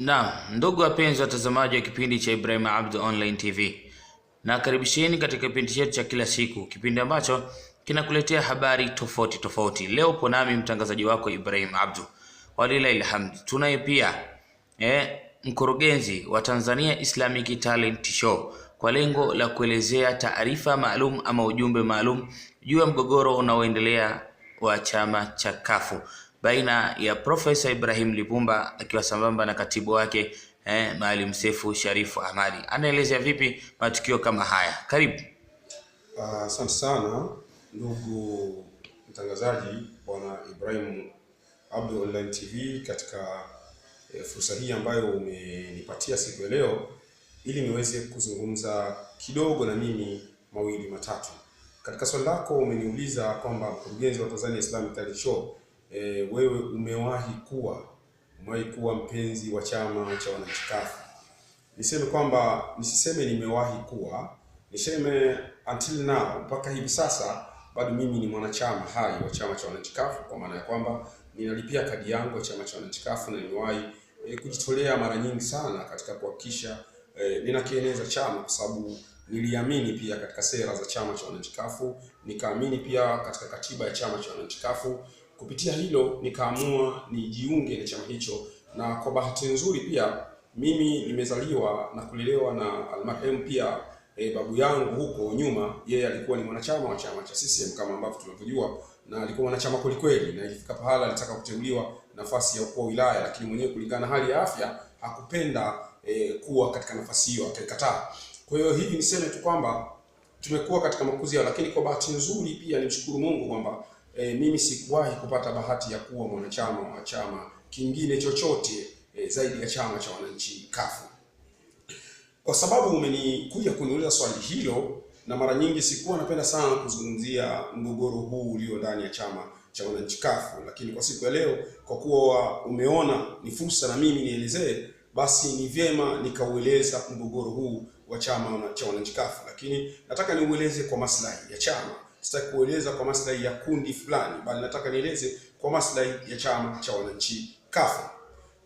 Naam, ndugu wapenzi watazamaji wa kipindi cha Ibrahim Abdu Online TV. Na karibisheni katika kipindi chetu cha kila siku, kipindi ambacho kinakuletea habari tofauti tofauti. Leo upo nami mtangazaji wako Ibrahim Abdu. Walilahi alhamd. Tunaye pia mkurugenzi wa Tanzania Islamic Talent Show kwa lengo la kuelezea taarifa maalum ama ujumbe maalum juu ya mgogoro unaoendelea wa chama cha CUF baina ya Profesa Ibrahim Lipumba akiwa sambamba na katibu wake Maalim Seif Sharif Hamad. Anaelezea vipi matukio kama haya? Karibu. Asante sana ndugu mtangazaji bwana Ibrahim Abdu Online TV katika fursa hii ambayo umenipatia siku ya leo ili niweze kuzungumza kidogo na mimi mawili matatu. Katika swali lako umeniuliza kwamba mkurugenzi wa Tanzania Islamic Talent Show, wewe umewahi kuwa mpenzi wa chama cha wananchi CUF. Niseme kwamba nisiseme nimewahi kuwa, niseme until now, mpaka hivi sasa bado mimi ni mwanachama hai wa chama cha wananchi CUF, kwa maana ya kwamba ninalipia kadi yangu ya chama cha wananchi CUF na nimewahi kujitolea mara nyingi sana katika kuhakikisha ninakieneza chama, kwa sababu niliamini pia katika sera za chama cha wananchi CUF, nikaamini pia katika katiba ya chama cha wananchi CUF. Kupitia hilo nikaamua nijiunge na chama hicho, na kwa bahati nzuri pia mimi nimezaliwa na kulelewa na almarhum pia babu yangu huko nyuma. Yeye alikuwa ni mwanachama wa chama cha CCM kama ambavyo tunavyojua, na alikuwa mwanachama kweli, na ilifika pahala alitaka kuteuliwa nafasi ya ukuu wa wilaya, lakini mwenyewe kulingana na hali ya afya hakupenda kuwa katika nafasi hiyo, akaikataa. Kwa hiyo hivi niseme tu kwamba tumekuwa katika makuzi yao, lakini kwa bahati nzuri pia nimshukuru Mungu kwamba mimi sikuwahi kupata bahati ya kuwa mwanachama wa chama kingine chochote zaidi ya chama cha wananchi CUF. Kwa sababu umenikuja kuniuliza swali hilo, na mara nyingi sikuwa napenda sana kuzungumzia mgogoro huu ulio ndani ya chama cha wananchi CUF, lakini kwa siku ya leo, kwa kuwa umeona ni fursa na mimi nielezee, basi ni vyema nikaueleza mgogoro huu wa chama cha wananchi CUF. Lakini nataka niueleze kwa maslahi ya chama, sitaki kueleza kwa maslahi ya kundi fulani, bali nataka nieleze kwa maslahi ya chama cha wananchi CUF.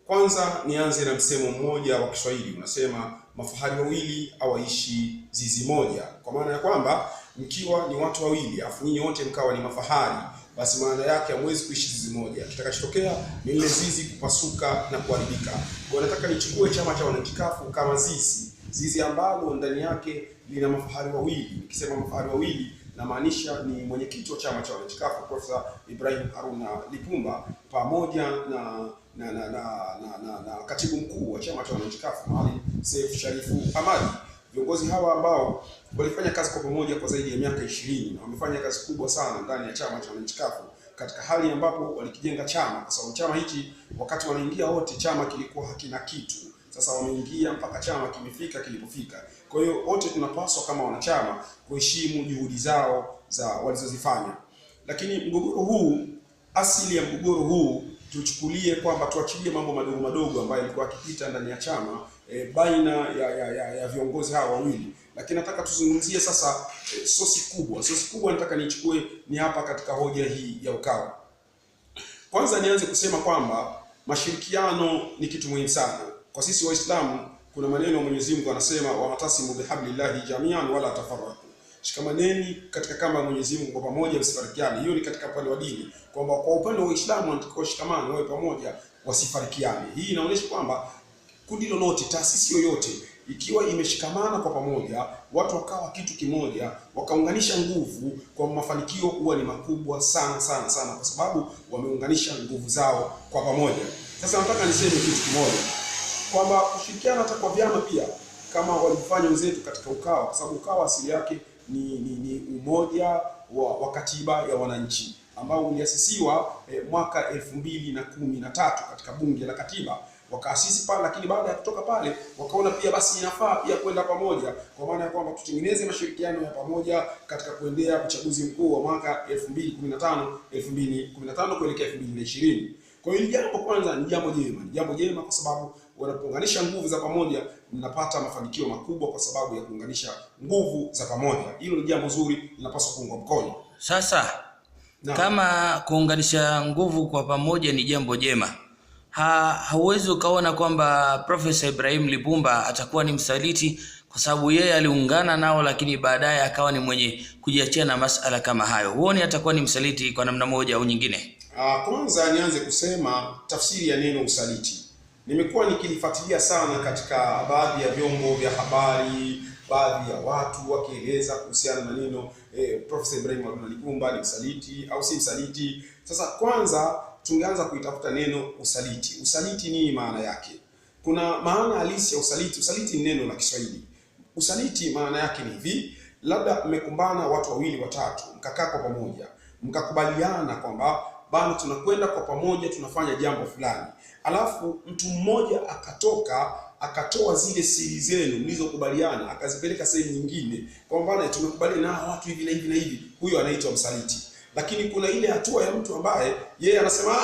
Kwanza nianze na msemo mmoja wa Kiswahili unasema, mafahari wawili hawaishi zizi moja. Kwa maana ya kwamba mkiwa ni watu wawili afu nyinyi wote mkawa ni mafahari, basi maana yake hamwezi kuishi zizi moja. Kitakachotokea ni ile zizi kupasuka na kuharibika. Kwa nataka nichukue chama cha wananchi CUF kama zizi ambalo ndani yake lina mafahari wawili. Nikisema mafahari wawili na maanisha ni mwenyekiti wa chama cha wananchi CUF Profesa Ibrahim Haruna Lipumba pamoja na katibu mkuu wa chama cha wananchi CUF Maalim Seif Sharif Hamad. Viongozi hawa ambao walifanya kazi kwa pamoja kwa zaidi ya miaka 20 na wamefanya kazi kubwa sana ndani ya chama cha wananchi CUF katika hali ambapo walikijenga chama, kwa sababu chama hichi wakati wanaingia wote chama kilikuwa hakina kitu. Sasa wameingia mpaka chama kimefika kilipofika. Kwa hiyo wote tunapaswa kama wanachama kuheshimu juhudi zao za walizozifanya. Lakini mgogoro huu, asili ya mgogoro huu tuchukulie kwamba tuachilie mambo madogo ambayo yalikuwa yakipita ndani ya chama baina ya viongozi hawa wawili. Lakini nataka tuzungumzie sasa sosi kubwa nataka nichukue ni hapa katika hoja hii ya Ukawa. Kwanza nianze kusema kwamba mashirikiano ni kitu muhimu sana. Kwa sisi Waislamu kuna maneno Mwenyezi Mungu anasema, wa'tasimu bihablillahi jami'an wala tafarraqu. Shikamaneni katika kamba ya Mwenyezi Mungu kwa pamoja, msifarikiane. Hiyo ni katika upande wa dini, kwamba kwa upande wa Uislamu wanatakiwa shikamane, wawe pamoja, wasifarikiane. Hii inaonyesha kwamba kundi lolote, taasisi yoyote, ikiwa imeshikamana kwa pamoja, watu wakawa kitu kimoja, wakaunganisha nguvu, kwa mafanikio huwa ni makubwa sana, kwa sababu wameunganisha nguvu zao kwa pamoja. Sasa nataka niseme kitu kimoja, kwamba kushirikiana hata kwa vyama pia kama walifanya wenzetu katika Ukawa, kwa sababu Ukawa asili yake ni umoja wa katiba ya wananchi ambao uliasisiwa mwaka 2013 katika bunge la katiba wakaasisi pale. Lakini baada ya kutoka pale wakaona pia basi inafaa pia kwenda pamoja, kwa maana ya kwamba tutengeneze mashirikiano ya pamoja katika kuendea uchaguzi mkuu wa mwaka 2015 kuelekea 2020. Kwa hiyo jambo kwanza ni jambo jema kwa sababu wanapounganisha nguvu za pamoja mnapata mafanikio makubwa kwa sababu ya kuunganisha nguvu za pamoja. Hilo ni jambo zuri, linapaswa kuungwa mkono. Sasa kama kuunganisha nguvu kwa pamoja ni jambo jema, hauwezi ukaona kwamba Profesa Ibrahim Lipumba atakuwa ni msaliti kwa sababu yeye aliungana nao, lakini baadaye akawa ni mwenye kujiachia na masala kama hayo. Huoni atakuwa ni msaliti kwa namna moja au nyingine? Kwanza nianze kusema tafsiri ya neno usaliti. Nimekuwa nikilifuatilia sana katika baadhi ya vyombo vya habari, baadhi ya watu wakieleza kuhusiana na neno Profesa Ibrahim Lipumba ni msaliti au si msaliti. Sasa kwanza tungeanza kuitafuta neno usaliti. Usaliti nini maana yake? Kuna maana halisi ya usaliti. Usaliti ni neno la Kiswahili. Usaliti maana yake ni hivi: labda mmekumbana watu wawili watatu, mkakaa kwa pamoja, mkakubaliana kwamba bana, tunakwenda kwa pamoja tunafanya jambo fulani, alafu mtu mmoja akatoa zile siri zenu mlizokubaliana akazipeleka sehemu nyingine, kwa maana tumekubaliana na watu hivi na hivi na hivi, huyo anaitwa msaliti. Lakini kuna ile hatua ya mtu ambaye yeye anasema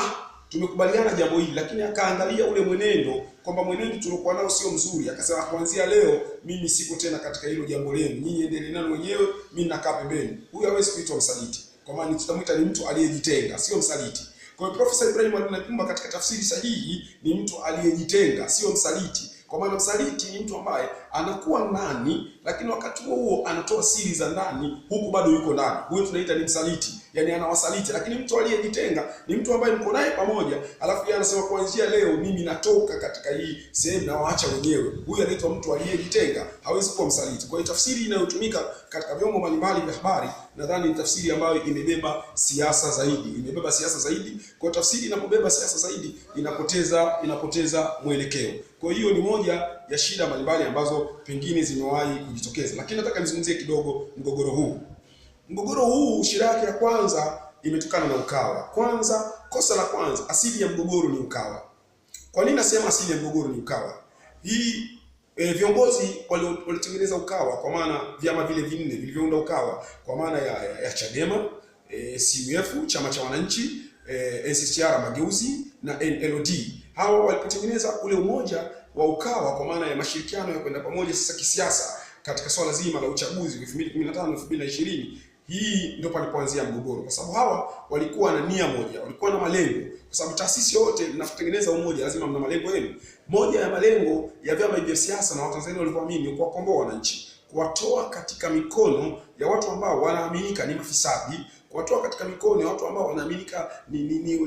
tumekubaliana jambo hili, lakini akaangalia ule mwenendo kwamba mwenendo tuliokuwa nao sio mzuri, akasema kuanzia leo mimi siko tena katika hilo jambo lenu, nyinyi endelee nalo wenyewe, mimi nakaa pembeni. Huyu hawezi kuitwa msaliti, kwa maana tutamwita ni mtu aliyejitenga, sio msaliti. Kwa hiyo Profesa Ibrahim Lipumba katika tafsiri sahihi ni mtu aliyejitenga, sio msaliti. Kwa maana msaliti ni mtu ambaye anakuwa ndani, lakini wakati huo anatoa siri za ndani huku bado yuko ndani. Huyo tunaita ni msaliti, yani anawasaliti. Lakini mtu aliyejitenga ni mtu ambaye mko naye pamoja, alafu yeye anasema kuanzia leo mimi natoka katika hii sehemu na waacha wenyewe. Huyo anaitwa mtu aliyejitenga, hawezi kuwa msaliti. Kwa hiyo tafsiri inayotumika katika vyombo mbalimbali vya habari nadhani ni tafsiri ambayo imebeba siasa zaidi. Kwa tafsiri inapobeba siasa zaidi inapoteza mwelekeo. Kwa hiyo ni moja ya shida mbalimbali ambazo pengine zimewahi kujitokeza. Lakini nataka nizungumzie kidogo mgogoro huu. Shida yake ya kwanza imetokana na Ukawa. Kwanza, kosa la kwanza, asili ya mgogoro ni Ukawa. Kwa nini nasema asili ya mgogoro ni Ukawa? Hii viongozi walitengeneza Ukawa, kwa maana vyama vile vinne vilivyounda Ukawa, kwa maana ya Chadema, CUF chama cha wananchi, NCCR Mageuzi na NLD. Hawa walipotengeneza ule umoja wa Ukawa, kwa maana ya mashirikiano ya kwenda pamoja sasa kisiasa katika swala zima la uchaguzi 2015 2020, hii ndio palipoanzia mgogoro, kwa sababu hawa walikuwa na nia moja, walikuwa na malengo. Kwa sababu taasisi yote mnapotengeneza umoja lazima mna malengo yenu. Moja ya malengo ya vyama vya siasa na Watanzania walivyoamini ni kuwakomboa wananchi, kuwatoa katika mikono ya watu ambao wanaaminika ni mafisadi, kuwatoa katika mikono ya watu ambao wanaaminika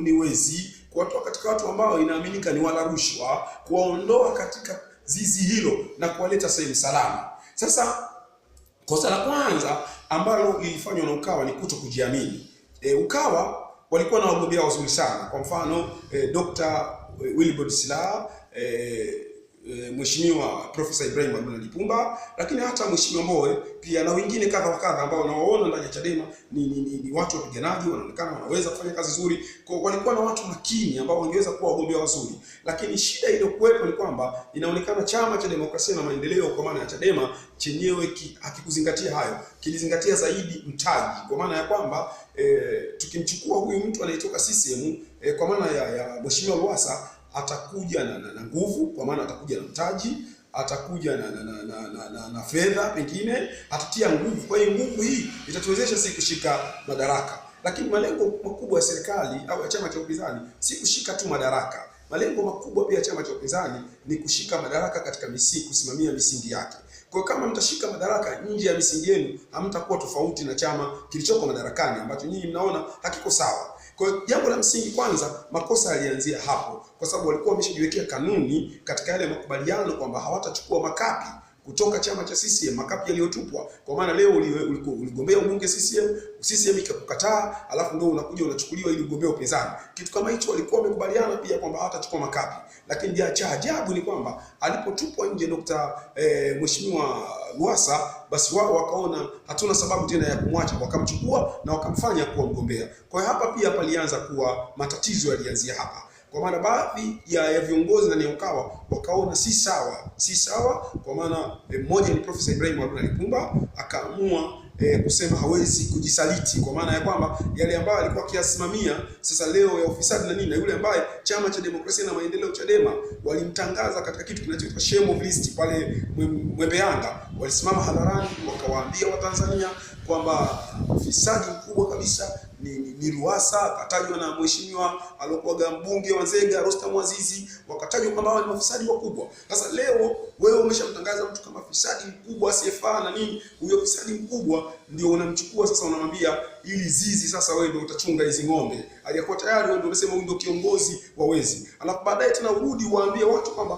ni wezi, kuwatoa katika watu ambao inaaminika ni wala rushwa, kuwaondoa katika zizi hilo na kuwaleta sehemu salama. Sasa kosa la kwanza ambalo lilifanywa na Ukawa ni kuto kujiamini. Ukawa walikuwa na wagombea wazuri sana. Kwa mfano Dr. Wilbrod Slaa, Mheshimiwa Profesa Ibrahim Lipumba, lakini hata Mheshimiwa Mbowe pia na wengine kadha wa kadha ambao nawaona ndani ya Chadema ni watu wapiganaji, wanaonekana wanaweza kufanya kazi nzuri. Kwa walikuwa na watu makini ambao wangeweza kuwa wagombea wazuri. Lakini shida iliyokuwepo ni kwamba inaonekana Chama cha Demokrasia na Maendeleo, kwa maana ya Chadema, chenyewe hakikuzingatia hayo, kilizingatia zaidi mtaji. Kwa maana ya kwamba tukimchukua huyu mtu anayetoka CCM, kwa maana ya Mheshimiwa Lowassa, atakuja na nguvu, kwa maana atakuja na mtaji, atakuja na fedha, pengine atatia nguvu. Kwa hiyo nguvu hii itatuwezesha sisi kushika madaraka. Lakini malengo makubwa ya serikali au ya chama cha upinzani si kushika tu madaraka. Malengo makubwa pia ya chama cha upinzani ni kushika madaraka katika misingi, kusimamia misingi yake. Kwa kama mtashika madaraka nje ya misingi yenu, hamtakuwa tofauti na chama kilichoko madarakani ambacho nyinyi mnaona hakiko sawa. Kwa hiyo jambo la msingi kwanza, makosa yalianzia hapo, kwa sababu walikuwa wameshajiwekea kanuni katika yale makubaliano kwamba hawatachukua makapi kutoka chama cha CCM, makapi yaliyotupwa. Kwa maana leo uligombea ubunge CCM ikakukataa, alafu ndio unakuja unachukuliwa ili ugombea upinzani. Kitu kama hicho walikuwa wamekubaliana pia kwamba hawatachukua makapi. Lakini cha ajabu ni kwamba alipotupwa nje Mheshimiwa Lowassa, basi wao wakaona hatuna sababu tena ya kumwacha, wakamchukua na wakamfanya kuwa mgombea. Kwa hiyo hapa pia palianza kuwa matatizo, yalianzia hapa. Kwa maana baadhi ya viongozi ndani ya Ukawa wakaona si sawa. Kwa maana mmoja ni Profesa Ibrahim Lipumba akaamua kusema hawezi kujisaliti, kwa maana ya kwamba yale ambayo alikuwa akiyasimamia sasa leo ya ufisadi na nini, na yule ambaye Chama cha Demokrasia na Maendeleo Chadema walimtangaza katika kitu kinachoitwa shame of list pale Mwembeyanga, walisimama hadharani wakawaambia Watanzania kwamba ufisadi mkubwa kabisa ni ni Lowassa, akatajwa na mheshimiwa aliyokuwa mbunge wa Nzega Rostam Azizi, wakatajwa kwamba hawa ni mafisadi wakubwa. Sasa leo wewe umeshamtangaza mtu kama fisadi mkubwa asiyefaa na nini, huyo fisadi mkubwa ndio unamchukua sasa, unamwambia ili zizi sasa wewe ndio utachunga hizi ng'ombe. Aliyakuwa tayari wewe ndio unasema huyu ndio kiongozi wa wezi. Alafu baadaye tena urudi waambie watu kwamba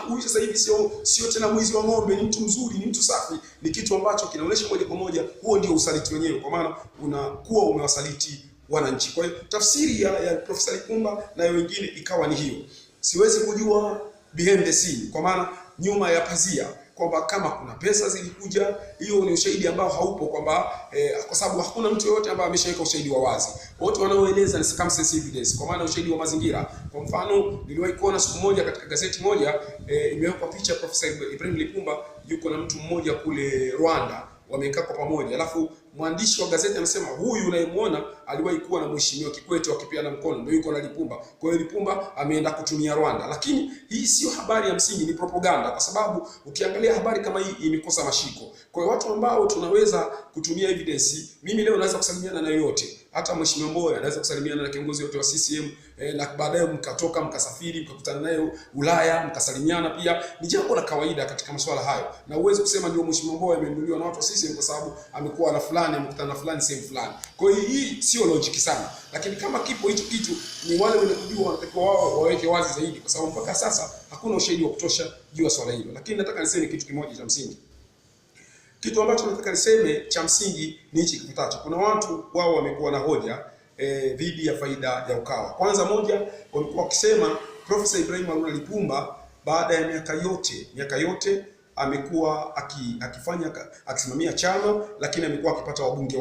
huyu sasa hivi sio tena mwizi wa ng'ombe, ni mtu mzuri, ni mtu safi. Ni kitu ambacho kinaonyesha moja kwa moja huo ndio usaliti wenyewe, kwa maana unakuwa umewasaliti wananchi. Kwa hiyo tafsiri ya Profesa Lipumba na wengine ikawa ni hiyo. Siwezi kujua behind the scene, kwa maana nyuma ya pazia, kwamba kama kuna pesa zilikuja, hiyo ni ushahidi ambao haupo, kwamba kwa sababu hakuna mtu yote ambaye ameshaweka ushahidi wa wazi. Wote wanaoeleza ni circumstantial evidence, kwa maana ushahidi wa mazingira. Kwa mfano, niliwahi kuona siku moja katika gazeti moja imewekwa picha Profesa Ibrahim Lipumba yuko na mtu mmoja kule Rwanda, wamekaa kwa pamoja. Alafu mwandishi wa gazeti anasema huyu unayemuona aliwahi kuwa na mheshimiwa Kikwete wakipeana mkono, ndio yuko na Lipumba. Kwa hiyo Lipumba ameenda kutumia Rwanda. Lakini hii sio habari ya msingi, ni propaganda, kwa sababu ukiangalia habari kama hii imekosa mashiko. Kwa hiyo watu ambao tunaweza kutumia evidence, mimi leo naweza kusalimiana na yoyote, hata mheshimiwa Mboya anaweza kusalimiana na kiongozi wote wa CCM na baadaye mkatoka mkasafiri mkakutana naye Ulaya mkasalimiana, pia ni jambo la kawaida katika masuala hayo. Na uweze kusema ndio mheshimiwa Mboya ameinuliwa na watu wa CCM kwa sababu amekuwa na fulani amekutana na fulani sehemu fulani. Kwa hiyo hii sio logic sana, lakini kama kipo hicho kitu, ni wale wenye kujua wanatakiwa wao waweke wazi zaidi, kwa sababu mpaka sasa hakuna ushahidi wa kutosha juu ya swala hilo. Lakini nataka niseme kitu kimoja cha msingi. Kitu ambacho nataka niseme cha msingi ni hichi kifuatacho. Kuna watu wao wamekuwa na hoja dhidi ya faida ya Ukawa. Kwanza moja, walikuwa wakisema Profesa Ibrahim Haruna Lipumba baada ya miaka yote amekuwa akisimamia chama, lakini amekuwa akipata wabunge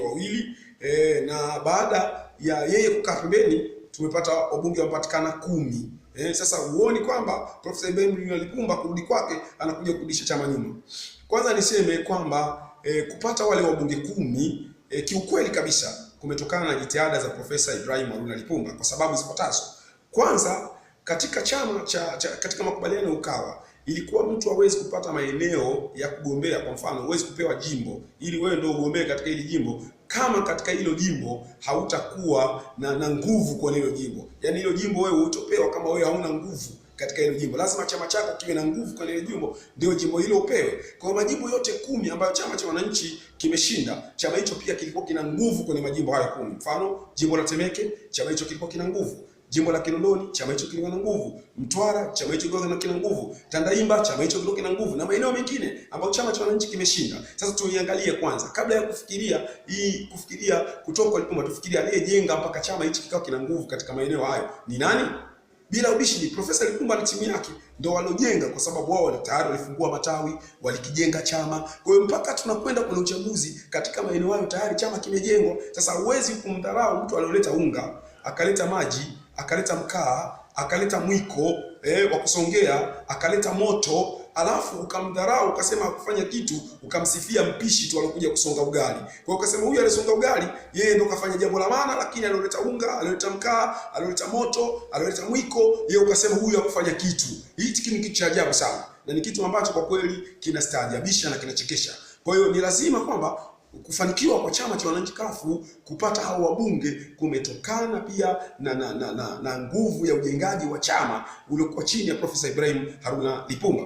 wawili, na baada ya yeye kukaa pembeni tumepata wabunge wapatikana 10. Sasa huoni kwamba Profesa Ibrahim Lipumba kurudi kwake anakuja kurudisha chama nyuma? Kwanza niseme kwamba kupata wale wabunge 10 kiukweli kabisa kumetokana na jitihada za Profesa Ibrahim Haruna Lipumba kwa sababu zifuatazo. Kwanza, katika chama katika makubaliano ya Ukawa ilikuwa mtu hawezi kupata maeneo ya kugombea. Kwa mfano, huwezi kupewa jimbo ili wewe ndio ugombee katika hili jimbo kama katika hilo jimbo hautakuwa na nguvu kwa hilo jimbo. Yaani hilo jimbo wewe utopewa kama wewe hauna nguvu katika hilo jimbo. Lazima chama chako kiwe na nguvu kwa hilo jimbo ndio jimbo hilo upewe. Kwa majimbo yote 10 ambayo chama cha wananchi kimeshinda, chama hicho pia kilikuwa kina nguvu kwenye majimbo hayo 10. Mfano, jimbo la Temeke chama hicho kilikuwa kina nguvu. Jimbo la Kinondoni chama hicho kilikuwa na nguvu. Mtwara chama hicho kilikuwa kina nguvu. Tandaimba chama hicho kilikuwa kina nguvu, na maeneo mengine ambayo chama cha wananchi kimeshinda. Sasa tuiangalie kwanza, kabla ya kufikiria kutoka kwa Lipumba, tufikirie aliyejenga mpaka chama hicho kikawa kina nguvu katika maeneo hayo ni nani? Bila ubishi ni Profesa Lipumba na timu yake ndio walojenga, kwa sababu wao tayari walifungua matawi, walikijenga chama. Kwa hiyo mpaka tunakwenda kwenye uchaguzi katika maeneo hayo tayari chama kimejengwa. Sasa huwezi kumdharau mtu aliyoleta unga, akaleta maji, akaleta mkaa, akaleta mwiko wa kusongea, akaleta moto, alafu ukamdharau ukasema kufanya kitu, ukamsifia mpishi tu alokuja kusonga ugali. Kwa hiyo ukasema huyu alisonga ugali, yeye ndo kafanya jambo la maana, lakini alileta unga, alileta mkaa, alileta moto, alileta mwiko, yeye ukasema huyu hakufanya kitu. Hiki ni kitu cha ajabu sana, na ni kitu ambacho kwa kweli kinastaajabisha na kinachekesha. Kwa hiyo ni lazima kwamba kufanikiwa kwa chama cha wananchi kafu kupata hao wabunge kumetokana pia na nguvu ya ujengaji wa chama uliokuwa chini ya Profesa Ibrahim Haruna Lipumba.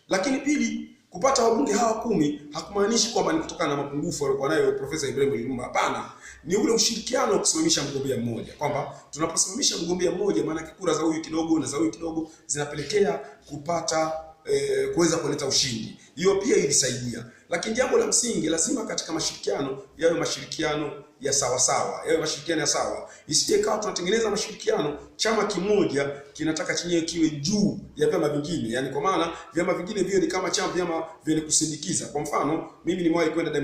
Lakini pili, kupata wabunge hawa 10 hakumaanishi kwamba ni kutokana na mapungufu alikuwa nayo Profesa Ibrahim Lipumba. Hapana, ni ule ushirikiano wa kusimamisha mgombea mmoja, kwamba tunaposimamisha mgombea mmoja maana kura za huyu kidogo na za huyu kidogo zinapelekea kupata kuweza kuleta ushindi. Hiyo pia ilisaidia. Lakini jambo la msingi, lazima katika mashirikiano yawe mashirikiano ya sawa, yawe mashirikiano ya sawa. Isije kama tunatengeneza mashirikiano chama kimoja kinataka chenyewe kiwe juu ya vyama vingine. Yaani kwa maana vyama vingine vile ni kama vyama vyenye kusindikiza. Kwa mfano, mimi nimewahi kwenda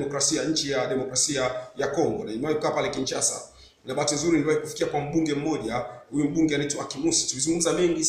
nchi ya demokrasia ya Kongo, na nimewahi kukaa pale Kinshasa. Na bahati nzuri niliwahi kufikia kwa mbunge mmoja, huyu mbunge anaitwa Akimusi. Tulizungumza mengi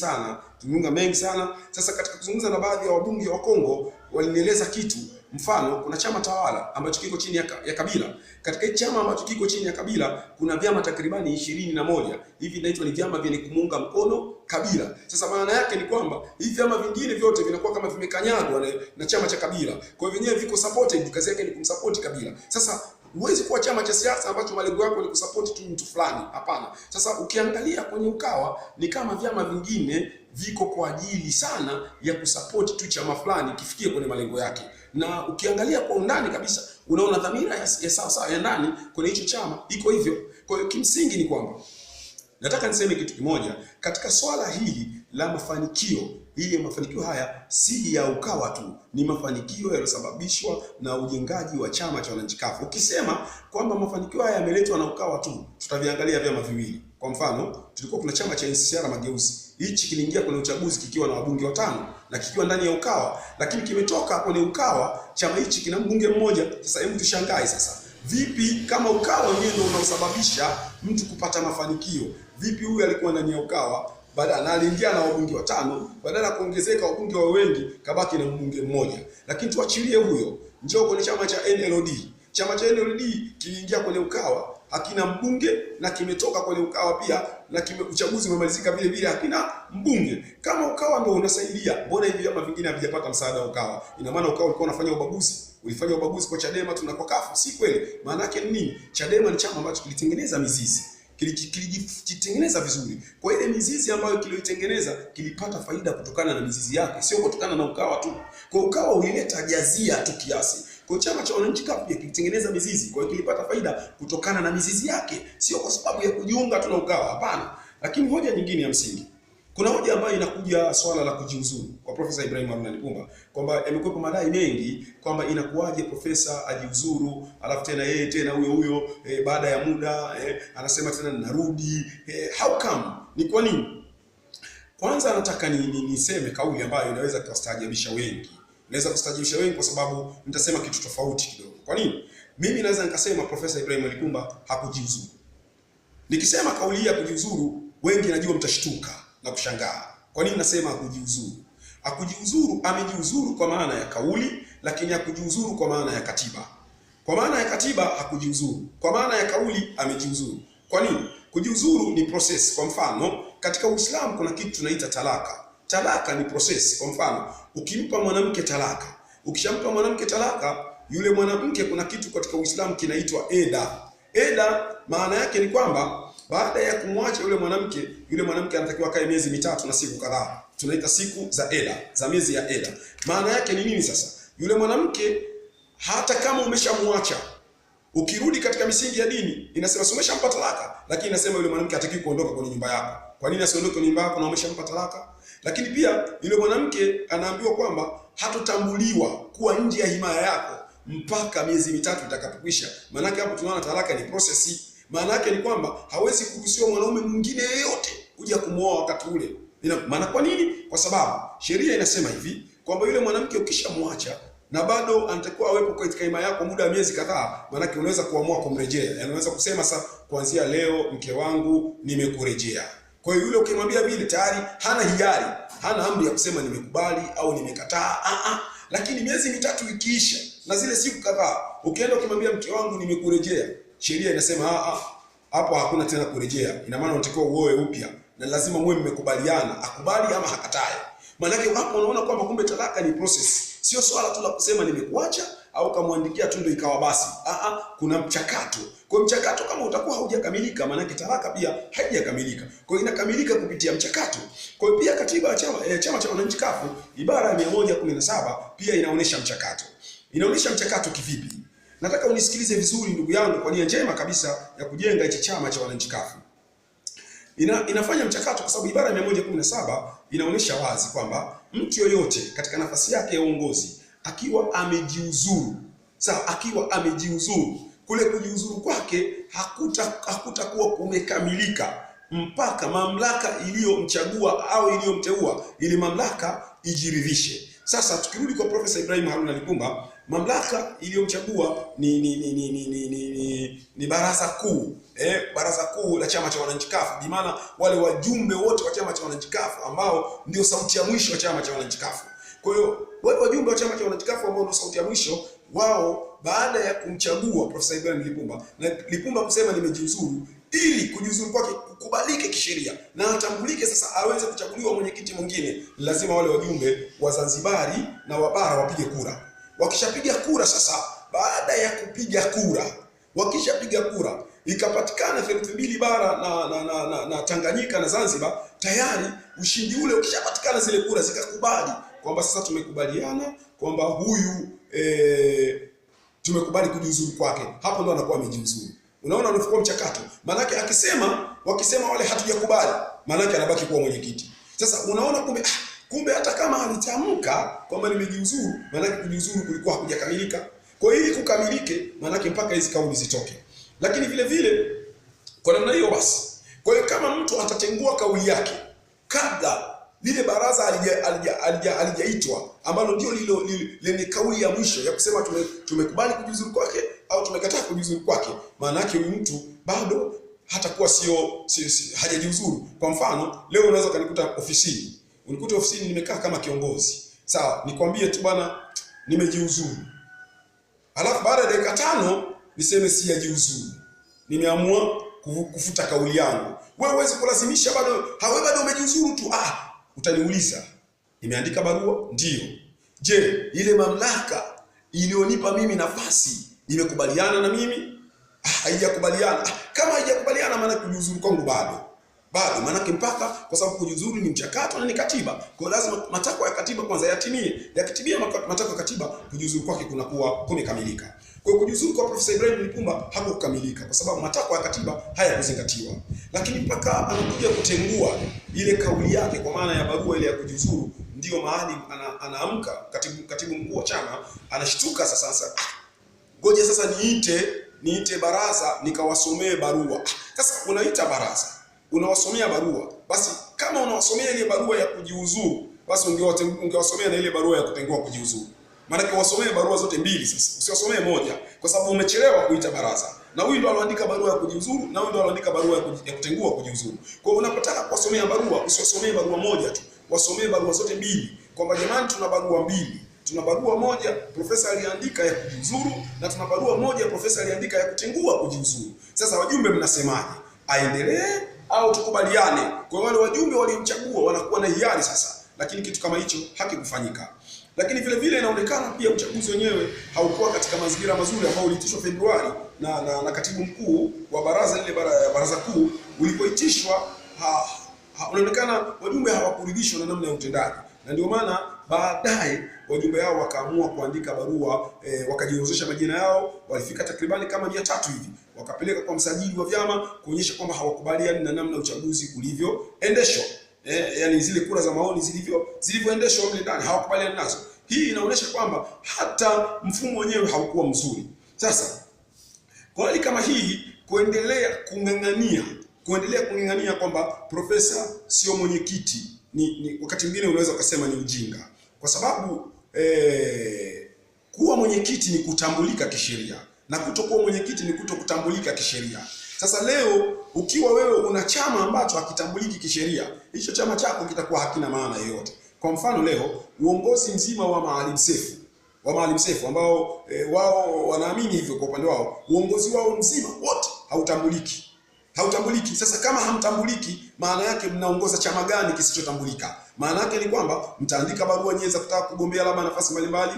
sana. Sasa katika kuzungumza na baadhi ya wabunge wa Kongo, walinieleza kitu. Mfano, kuna chama tawala ambacho kiko chini ya Kabila. Katika hiki chama ambacho kiko chini ya Kabila kuna vyama takribani 21. Hivi inaitwa ni vyama vyenye kumuunga mkono Kabila. Sasa maana yake ni kwamba hivi vyama vingine vyote vinakuwa kama vimekanyagwa na chama cha Kabila. Kwa hivyo wenyewe viko supported, kazi yake ni kumsupport Kabila. Sasa Huwezi kuwa chama cha siasa ambacho malengo yako ni kusupport tu mtu fulani. Hapana. Sasa ukiangalia kwenye Ukawa ni kama vyama vingine viko kwa ajili sana ya kusupport tu chama fulani kifikie kwenye malengo yake. Na ukiangalia kwa undani kabisa unaona dhamira ya sawa ya ndani kwenye hicho chama iko hivyo. Kwa hiyo kimsingi ni kwamba nataka niseme kitu kimoja katika swala hili la mafanikio. Ili mafanikio haya si ya Ukawa tu, ni mafanikio yaliyosababishwa na ujengaji wa chama cha wananchi CUF. Ukisema kwamba mafanikio haya yameletwa na Ukawa tu, tutaviangalia vyama viwili. Kwa mfano, tulikuwa kuna chama cha NCCR Mageuzi. Hichi kiliingia kwenye uchaguzi kikiwa na wabunge 5 na kikiwa ndani ya Ukawa, lakini kimetoka kwenye Ukawa, chama hichi kina mbunge mmoja. Sasa hebu tushangae sasa. Vipi kama Ukawa wenyewe ndio unaosababisha mtu kupata mafanikio? Vipi huyu alikuwa ndani ya Ukawa badala aliingia na wabunge 5, badala ya kuongezeka wabunge wa wengi kabaki na mbunge mmoja? Lakini tuachilie huyo, njoo kwenye chama cha NLD. Chama cha NLD kiliingia kwenye Ukawa, hakina mbunge, na kimetoka kwenye Ukawa pia, na uchaguzi umemalizika vile vile, hakina mbunge. Kama Ukawa ndio unasaidia, mbona hivi vyama vingine havijapata msaada wa Ukawa? Ina maana Ukawa ulikuwa unafanya ubaguzi. Ulifanya ubaguzi kwa Chadema tu na kwa CUF. Si kweli. Maana yake ni nini? Chadema ni chama ambacho kilitengeneza mizizi, kilijitengeneza vizuri. Kwa ile mizizi ambayo kilioitengeneza kilipata faida kutokana na mizizi yake, sio kutokana na Ukawa tu. Kwa Ukawa ulileta jazia tu kiasi. Kwa chama cha wananchi CUF pia kilitengeneza mizizi, kwa hiyo kilipata faida kutokana na mizizi yake, sio kwa sababu ya kujiunga tu na Ukawa. Hapana. Lakini hoja nyingine ya msingi, kuna hoja ambayo inakuja swala la kujiuzuru kwa Profesa Ibrahim Haruna Lipumba, kwamba yamekuwepo madai mengi kwamba inakuwaje profesa ajiuzuru alafu tena yeye tena huyo baada ya muda anasema tena narudi. How come? Ni kwa nini? Kwanza nataka niseme kauli ambayo inaweza kustaajabisha wengi. Inaweza kustaajabisha wengi kwa sababu nitasema kitu tofauti kidogo. Kwa nini? Mimi naweza nikasema Profesa Ibrahim Lipumba hakujiuzuru. Nikisema kauli ya kujiuzuru, wengi najua mtashtuka na kushangaa. Kwa nini nasema hakujiuzuru? Hakujiuzuru, amejiuzuru kwa maana ya kauli, lakini hakujiuzuru kwa maana ya katiba. Kwa maana ya katiba hakujiuzuru, kwa maana ya kauli amejiuzuru. Kwa nini? Kujiuzuru ni process. Kwa mfano, katika Uislamu kuna kitu tunaita talaka. Talaka ni process. Kwa mfano, ukimpa mwanamke talaka, ukishampa mwanamke talaka, yule mwanamke kuna kitu katika Uislamu kinaitwa eda. Eda maana yake ni kwamba baada ya kumwacha yule mwanamke anatakiwa kae miezi 3 na siku kadhaa. Tunaita siku za eda, za miezi ya eda. Maana yake ni nini sasa? Yule mwanamke hata kama umeshamwacha, ukirudi katika misingi ya dini inasema umeshampa talaka, lakini inasema yule mwanamke hataki kuondoka kwenye nyumba yako. Kwa nini asiondoke kwenye nyumba yako na umeshampa talaka? Lakini pia yule mwanamke anaambiwa kwamba hatotambuliwa kuwa nje ya himaya yako mpaka miezi 3 itakapokwisha. Maana yake hapo tunaona talaka ni process. Maana yake ni kwamba hawezi kuruhusiwa mwanaume mwingine yeyote kuja kumwoa wakati ule. Maana kwa nini? Kwa sababu sheria inasema hivi kwamba yule mwanamke ukishamwacha na bado anatakiwa awepo katika himaya yako muda wa miezi kadhaa, maana yake unaweza kuamua kumrejea. Yaani unaweza kusema sasa, kuanzia leo mke wangu nimekurejea. Kwa hiyo yule ukimwambia vile tayari hana hiari, hana amri ya kusema nimekubali au nimekataa. Lakini miezi 3 ikiisha na zile siku kadhaa, ukienda ukimwambia mke wangu nimekurejea, sheria inasema hapo hakuna tena kurejea. Ina maana unatakiwa uoe upya na lazima muwe mmekubaliana, akubali ama hakatae. Maana yake hapo unaona kwamba kumbe talaka ni process. Sio swala tu la kusema nimekuacha au kamwandikia tu ndio ikawa basi. Kuna mchakato. Kwa mchakato kama utakuwa haujakamilika, maana yake talaka pia haijakamilika. Kwa hiyo inakamilika kupitia mchakato. Kwa hiyo pia katiba ya chama cha wananchi CUF ibara ya 117 pia inaonesha mchakato. Inaonesha mchakato kivipi? Nataka unisikilize vizuri ndugu yangu, kwa nia njema kabisa ya kujenga hichi chama cha wananchi CUF. Inafanya mchakato kwa sababu ibara ya 117 inaonesha wazi kwamba mtu yoyote katika nafasi yake ya uongozi akiwa amejiuzuru, akiwa amejiuzuru, kule kujiuzuru kwake hakutakuwa kumekamilika mpaka mamlaka iliyomchagua au iliyomteua ili mamlaka ijiridhishe. Sasa tukirudi kwa Profesa Ibrahim Haruna Lipumba, mamlaka iliyomchagua ni baraza kuu, baraza kuu la chama cha wananchi CUF, bi maana wale wajumbe wote wa chama cha wananchi CUF ambao ndio sauti ya mwisho wa chama cha wananchi CUF. Kwa hiyo wale wajumbe wa chama cha wananchi CUF ambao ndio sauti ya mwisho, wao baada ya kumchagua Profesa Ibrahim Lipumba na Lipumba kusema nimejiuzuru, ili kujiuzuru kwake kukubalike kisheria na atambulike sasa aweze kuchaguliwa mwenyekiti mwingine, lazima wale wajumbe wa Zanzibari na wa bara wapige kura. Wakishapiga kura sasa, baada ya kupiga kura Wakishapiga kura ikapatikana theluthi mbili bara na Tanganyika na Zanzibar, tayari ushindi ule ukishapatikana, zile kura zikakubali kwamba sasa tumekubaliana kwamba huyu tumekubali kujiuzuru kwake, hapo ndo anakuwa amejiuzuru. Unaona unafukua mchakato. Maanake wakisema wale hatujakubali, maanake anabaki kuwa mwenyekiti. Sasa unaona kumbe hata kama alitamka kwamba nimejiuzuru, maanake kujiuzuru kulikuwa hakujakamilika. Kwa hiyo ili kukamilike, maanake mpaka hizi kauli zitoke. Lakini vile vile kwa namna hiyo basi, kwa hiyo kama mtu atatengua kauli yake kabla lile baraza alijaitwa, ambalo ndio lenye kauli ya mwisho ya kusema tumekubali kujiuzuru kwake au tumekataa kujiuzuru kwake, maana yake huyu mtu bado hatakuwa sio hajajiuzuru. Kwa mfano, leo unaweza kanikuta ofisini, unikute ofisini nimekaa kama kiongozi. Sawa, nikwambie tu bwana nimejiuzuru. Alafu baada ya dakika 5 niseme sijajiuzuru, nimeamua kufuta kauli yangu. Wewe huwezi kulazimisha bado umejiuzuru tu. Utaniuliza, nimeandika barua? Ndio. Je, ile mamlaka ilionipa mimi nafasi imekubaliana na mimi? Haijakubaliana. Kama haijakubaliana, maana kujiuzuru kwangu bado maana mpaka, kwa sababu kujiuzuru ni mchakato na ni katiba. Kwa hiyo lazima matakwa ya katiba kwanza yatimie. Yakitimia matakwa ya katiba, kujiuzuru kwake kunakuwa kumekamilika. Kwa hiyo kujiuzuru kwa Profesa Ibrahim Lipumba hakukamilika kwa sababu matakwa ya katiba hayakuzingatiwa. Lakini mpaka anakuja kutengua ile kauli yake kwa maana ya barua ile ya kujiuzuru, ndio mahali anaamka katibu mkuu wa chama, anashtuka sasa. Ngoja sasa niite baraza nikawasomee barua. Sasa unaita baraza, unawasomea barua. Basi kama unawasomea ile barua ya kujiuzuru, basi ungewasomea na ile barua ya kutengua kujiuzuru. Maana wasomee barua zote mbili sasa. Usiwasomee moja kwa sababu umechelewa kuita baraza. Na huyu ndo aloandika barua ya kujiuzuru na huyu ndo aloandika barua ya kutengua kujiuzuru. Kwa hiyo unapotaka kuwasomea barua, usiwasomee barua moja tu. Wasomee barua zote mbili. Kwamba jamani, tuna barua mbili. Tuna barua moja profesa aliandika ya kujiuzuru na tuna barua moja profesa aliandika ya kutengua kujiuzuru. Sasa wajumbe mnasemaje? Aendelee au tukubaliane? Kwa wale wajumbe waliomchagua wanakuwa na hiari sasa. Lakini kitu kama hicho hakikufanyika. Lakini vile vile inaonekana pia uchaguzi wenyewe haukuwa katika mazingira mazuri ambao uliitishwa Februari na katibu mkuu wa baraza kuu ulipoitishwa. Unaonekana wajumbe hawakuridhishwa na namna ya utendaji, na ndio maana baadaye wajumbe hao wakaamua kuandika barua, wakajiozesha majina yao. Walifika takribani kama 300 hivi, wakapeleka kwa msajili wa vyama kuonyesha kwamba hawakubaliani na namna uchaguzi ulivyoendeshwa. Yani zile kura za maoni zilivyoendeshwa mle ndani hawakubaliani nazo. Hii inaonyesha kwamba hata mfumo wenyewe haukuwa mzuri. Sasa kwa hali kama hii, kuendelea kung'ang'ania kwamba profesa sio mwenyekiti ni wakati mwingine unaweza kusema ni ujinga, kwa sababu kuwa mwenyekiti ni kutambulika kisheria na kutokuwa mwenyekiti ni kutokutambulika kisheria. Sasa leo ukiwa wewe una chama ambacho hakitambuliki kisheria, hicho chama chako kitakuwa hakina maana yoyote. Kwa mfano leo uongozi mzima wa Maalim Seif ambao wao wanaamini hivyo kwa upande wao, uongozi wao mzima wote hautambuliki. Sasa kama hamtambuliki, maana yake mnaongoza chama gani kisichotambulika? Maana yake ni kwamba mtaandika barua nyingi za kutaka kugombea labda nafasi mbalimbali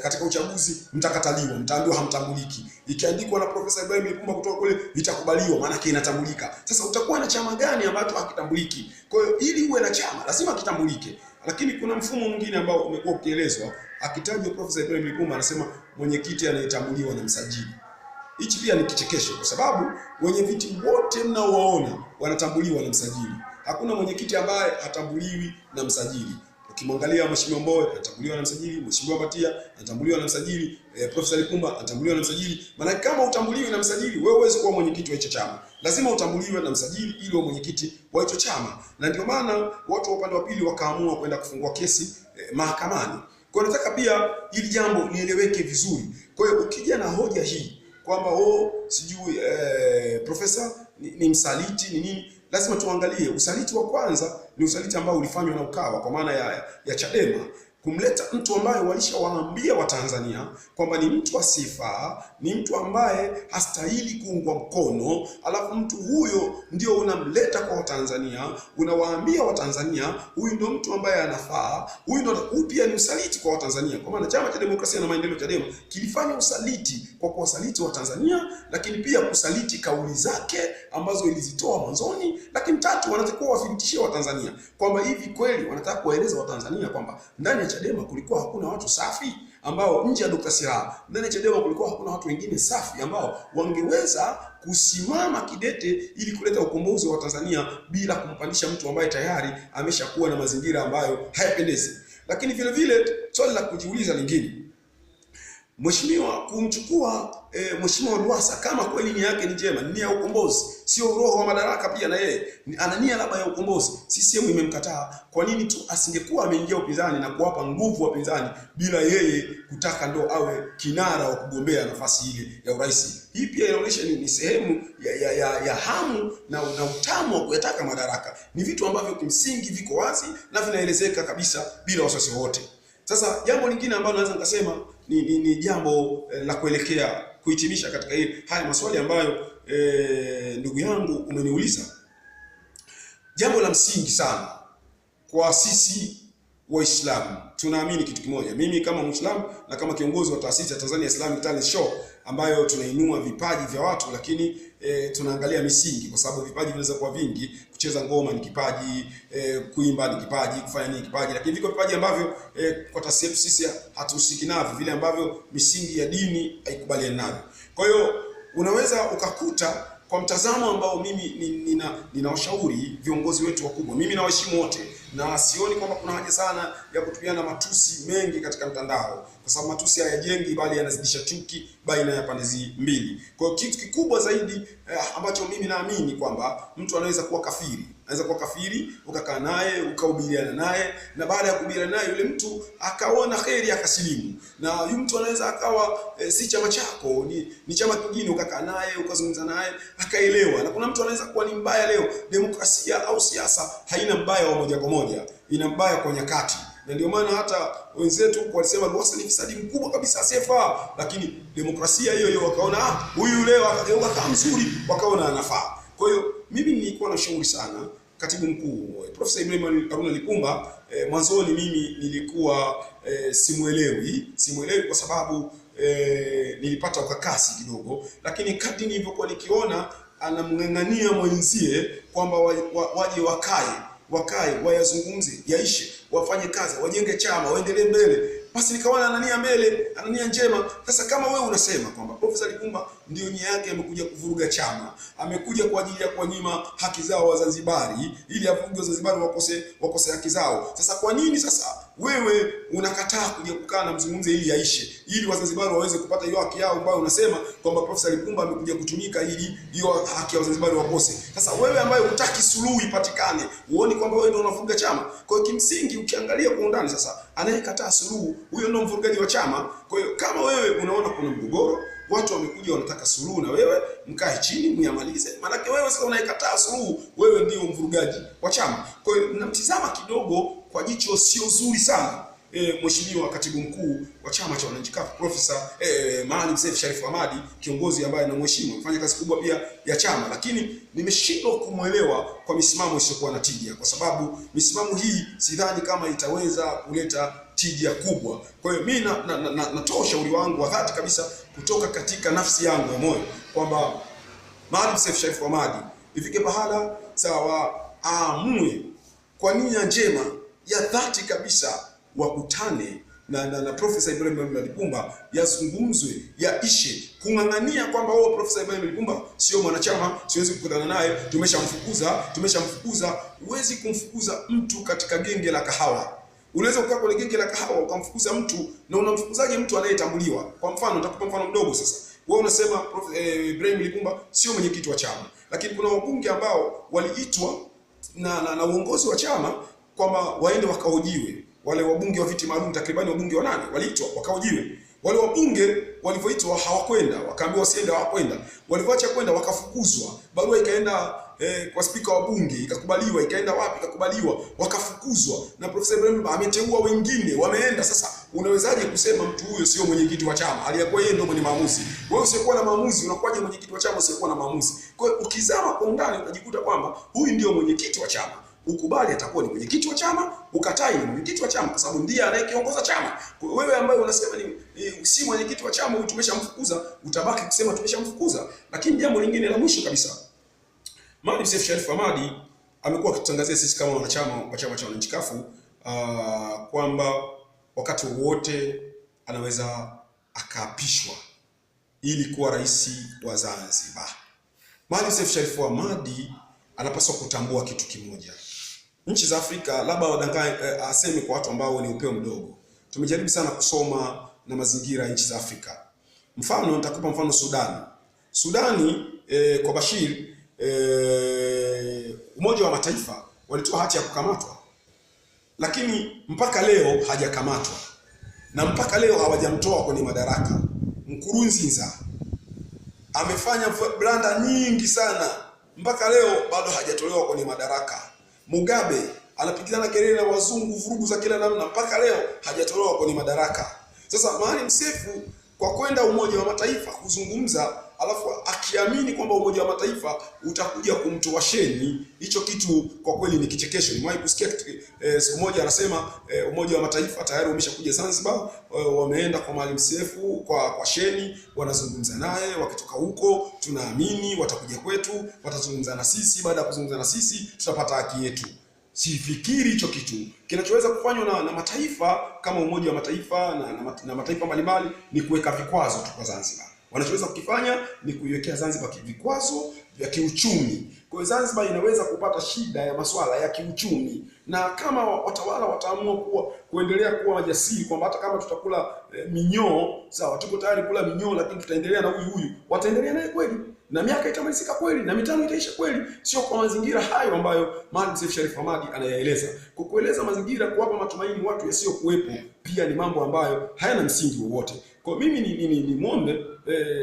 katika uchaguzi, mtakataliwa, mtaambiwa hamtambuliki. Ikiandikwa na Profesa Ibrahim Lipumba kutoka kule, itakubaliwa, maana yake inatambulika. Sasa utakuwa na chama gani ambacho hakitambuliki? Kwa hiyo ili uwe na chama lazima kitambulike. Lakini kuna mfumo mwingine ambao umekuwa ukielezwa, akitajwa Profesa Ibrahim Lipumba anasema mwenyekiti anayetambuliwa na msajili. Hichi pia ni kichekesho kwa sababu wenye viti wote mnaowaona wanatambuliwa na msajili. Hakuna mwenyekiti ambaye hatambuliwi na msajili. Ukimwangalia Mheshimiwa Mbowe anatambuliwa na msajili, Mheshimiwa Batia anatambuliwa na msajili, Profesa Lipumba anatambuliwa na msajili. Maana kama utambuliwi na msajili, wewe huwezi kuwa mwenyekiti wa hicho chama. Lazima utambuliwe na msajili ili uwe mwenyekiti wa hicho chama. Na ndio maana watu wa upande wa pili wakaamua kwenda kufungua kesi mahakamani. Kwa hiyo nataka pia hili jambo lieleweke vizuri. Kwa hiyo ukija na hoja hii kwamba sijui profesa ni msaliti ni nini, lazima tuangalie usaliti wa kwanza ni usaliti ambao ulifanywa na Ukawa kwa maana ya Chadema. kumleta mtu ambaye walishawaambia Watanzania kwamba ni mtu asiyefaa, ni mtu ambaye hastahili kuungwa mkono, alafu mtu huyo ndio unamleta kwa Watanzania, unawaambia Watanzania huyu ndio mtu ambaye anafaa, huyu pia ni usaliti kwa Watanzania. Kwa maana Chama cha Demokrasia na Maendeleo Chadema kilifanya usaliti kwa kuwasaliti Watanzania, lakini pia kusaliti kauli zake ambazo ilizitoa mwanzoni. Lakini tatu, wanatakiwa wathibitishie Watanzania kwamba hivi kweli wanataka kuwaeleza Watanzania kwamba ndani ya Chadema kulikuwa hakuna watu safi ambao nje ya Dr. Slaa, ndani ya Chadema kulikuwa hakuna watu wengine safi ambao wangeweza kusimama kidete ili kuleta ukombozi wa Tanzania bila kumpandisha mtu ambaye tayari ameshakuwa na mazingira ambayo hayapendezi. Lakini vile vile swali la kujiuliza lingine, Mheshimiwa kumchukua Mheshimiwa Lowassa kama kweli nia yake ni njema, nia ya ukombozi, sio roho wa madaraka, pia na yeye ana nia labda ya ukombozi. CCM imemkataa. Kwa nini tu asingekuwa ameingia upinzani na kuwapa nguvu wapinzani bila yeye kutaka ndo awe kinara wa kugombea nafasi ile ya urais? Hii pia inaonyesha ni sehemu ya hamu na utamu wa kuyataka madaraka. Ni vitu ambavyo kimsingi viko wazi na vinaelezeka kabisa bila wasiwasi wote. Sasa jambo lingine ambalo naweza nikasema ni jambo la kuelekea kuhitimisha katika haya maswali ambayo ndugu yangu umeniuliza. Jambo la msingi sana kwa sisi Waislamu, tunaamini kitu kimoja. Mimi kama Muislamu na kama kiongozi wa taasisi ya Tanzania Islamic Talent Show ambayo tunainua vipaji vya watu, lakini tunaangalia misingi, kwa sababu vipaji vinaweza kuwa vingi. Kucheza ngoma ni kipaji, kuimba ni kipaji, kufanya nini kipaji, lakini viko vipaji ambavyo kwa taasisi yetu sisi hatuhusiki navyo, vile ambavyo misingi ya dini haikubaliani navyo. Kwa hiyo unaweza ukakuta kwa mtazamo ambao mimi ninawashauri viongozi wetu wakubwa, mimi nawaheshimu wote na sioni kwamba kuna haja sana ya kutupiana matusi mengi katika mtandao, kwa sababu matusi hayajengi bali yanazidisha chuki baina ya pande mbili. Kwa hiyo kitu kikubwa zaidi ambacho mimi naamini kwamba mtu anaweza kuwa kafiri, ukakaa naye ukahubiriana naye, na baada ya kuhubiriana naye yule mtu akaona kheri akasilimu, na yule mtu anaweza akawa si chama chako, ni chama kingine, ukakaa naye ukazungumza naye akaelewa. Na kuna mtu anaweza kuwa ni mbaya leo. Demokrasia au siasa haina mbaya wa moja kwa moja, ina mbaya kwa nyakati. Na ndio maana hata wenzetu walisema Lowassa ni fisadi mkubwa kabisa asiyefaa, lakini demokrasia hiyo wakaona huyu leo akageuka kama mzuri, wakaona anafaa. Kwa hiyo mimi nilikuwa na shauri sana Katibu Mkuu Profesa Ibrahim Haruna Lipumba. Mwanzoni mimi nilikuwa simuelewi kwa sababu nilipata ukakasi kidogo, lakini kadri nilivyokuwa nikiona anamng'ang'ania mwenzie kwamba waje wakae wayazungumze, yaishe, wafanye kazi, wajenge chama, waendelee mbele, basi nikaona anania njema. Sasa kama wewe unasema kwamba Profesa Lipumba ndio nia yake amekuja kuvuruga chama, amekuja kwa ajili ya kuwanyima haki zao Wazanzibari, ili avuruge Wazanzibari wakose haki zao, sasa kwa nini sasa wewe unakataa kuja kukaa na mzungumze ili yaishe, ili Wazanzibari waweze kupata hiyo haki yao ambayo unasema kwamba Profesa Lipumba amekuja kutumika ili hiyo haki ya Wazanzibari wakose? Sasa wewe ambaye hutaki suluhu ipatikane, uone kwamba wewe ndio unavuruga chama. Kwa hiyo kimsingi ukiangalia kwa undani, sasa anayekataa suluhu huyo ndio mvurugaji wa chama. Kwa hiyo kama wewe unaona kuna mgogoro, watu wamekuja wanataka suluhu, na wewe mkae chini mnyamalize, maana wewe sasa unayekataa suluhu, wewe ndio mvurugaji wa chama. Kwa hiyo namtizama kidogo kwa jicho sio zuri sana Mheshimiwa Katibu Mkuu wa Chama cha Wananchi CUF Profesa Maalim Seif Sharif Hamad, kiongozi ambaye namheshimu, amefanya kazi kubwa pia ya chama, lakini nimeshindwa kumuelewa kwa misimamo isiyokuwa na tija, kwa sababu misimamo hii sidhani kama itaweza kuleta tija kubwa. Kwa hiyo mimi natoa ushauri wangu wa dhati kabisa kutoka katika nafsi yangu ya moyo kwamba Maalim Seif Sharif Hamad ifike pahala sawa aamue kwa nia njema ya dhati kabisa, wakutane na Profesa Ibrahim Lipumba, yazungumzwe, yaishe. Kung'ang'ania kwamba Profesa Ibrahim Lipumba sio mwanachama, siwezi kukutana naye, tumeshamfukuza. Huwezi kumfukuza mtu katika genge la kahawa. Unaweza kukaa kwenye genge la kahawa ukamfukuza mtu, na unamfukuzaje mtu anayetambuliwa? Kwa mfano, nitakupa mfano mdogo sasa. Wewe unasema Ibrahim Lipumba sio mwenyekiti wa chama, lakini kuna wabunge ambao waliitwa na uongozi wa chama kwamba waende wakahojiwe. Wale wabunge wa viti maalum takribani wabunge 8 waliitwa wakahojiwe. Wale wabunge walivyoitwa hawakwenda, wakaambiwa wasiende, hawakwenda. Walivyoacha kwenda wakafukuzwa. Barua ikaenda kwa spika wa bunge ikakubaliwa, ikaenda wapi ikakubaliwa, wakafukuzwa. Na Profesa Ibrahim ameteua wengine wameenda. Sasa unawezaje kusema mtu huyo sio mwenyekiti wa chama aliyekuwa yeye ndio mwenye maamuzi? Wewe usiyekuwa na maamuzi unakuwaje mwenyekiti wa chama usiyekuwa na maamuzi? Kwa hiyo ukizama kwa undani utajikuta kwamba huyu ndio mwenyekiti wa chama. Ukubali atakuwa ni mwenyekiti wa chama, ukatai ni mwenyekiti wa chama kwa sababu ndiye anayekiongoza chama. Kwa wewe ambaye unasema ni si mwenyekiti wa chama, tumeshamfukuza, utabaki kusema tumeshamfukuza. Lakini jambo lingine la mwisho kabisa, Maalim Seif Sharif Hamad amekuwa akitutangazia sisi kama wanachama wa chama cha wananchi CUF kwamba wakati wowote anaweza akaapishwa ili kuwa rais wa Zanzibar. Maalim Seif Sharif Hamad anapaswa kutambua kitu kimoja. Nchi za Afrika labda wadanganye, aseme kwa watu ambao ni upeo mdogo. Tumejaribu sana kusoma na mazingira ya nchi za Afrika. Mfano nitakupa mfano Sudani kwa Bashir, Umoja wa Mataifa walitoa hati ya kukamatwa. Lakini mpaka leo hajakamatwa. Na mpaka leo hawajamtoa kwenye madaraka. Nkurunziza amefanya blanda nyingi sana. Mpaka leo bado hajatolewa kwenye madaraka. Mugabe anapigana kelele na wazungu, vurugu za kila namna, mpaka leo hajatolewa kwenye madaraka. Sasa Maalim Seif kwa kwenda Umoja wa Mataifa kuzungumza, alafu akiamini kwamba Umoja wa Mataifa utakuja kumtoa sheni, hicho kitu kwa kweli ni kichekesho. Nimewahi kusikia siku moja anasema Umoja wa Mataifa tayari umeshakuja Zanzibar, wameenda kwa Maalim Seif kwa sheni, wanazungumza naye, wakitoka huko tunaamini watakuja kwetu, watazungumza na sisi, baada ya kuzungumza na sisi tutapata haki yetu. Sifikiri hicho kitu kinachoweza kufanywa na mataifa kama Umoja wa Mataifa na mataifa mbalimbali ni kuweka vikwazo tu kwa Zanzibar. Wanachoweza kukifanya ni kuiwekea Zanzibar vikwazo vya kiuchumi. Kwa hiyo Zanzibar inaweza kupata shida ya masuala ya kiuchumi, na kama watawala wataamua kuendelea kuwa majasiri kwamba hata kama tutakula minyoo, sawa, tuko tayari kula minyoo, lakini tutaendelea na huyu, wataendelea naye kweli, na miaka itamalizika kweli, na mitano itaisha kweli. Sio kwa mazingira hayo ambayo Maalim Seif Sharif Hamad anayaeleza. Kwa kueleza mazingira, kuwapa matumaini watu yasiyokuwepo, pia ni mambo ambayo hayana msingi wowote. Kwa mimi ni muombe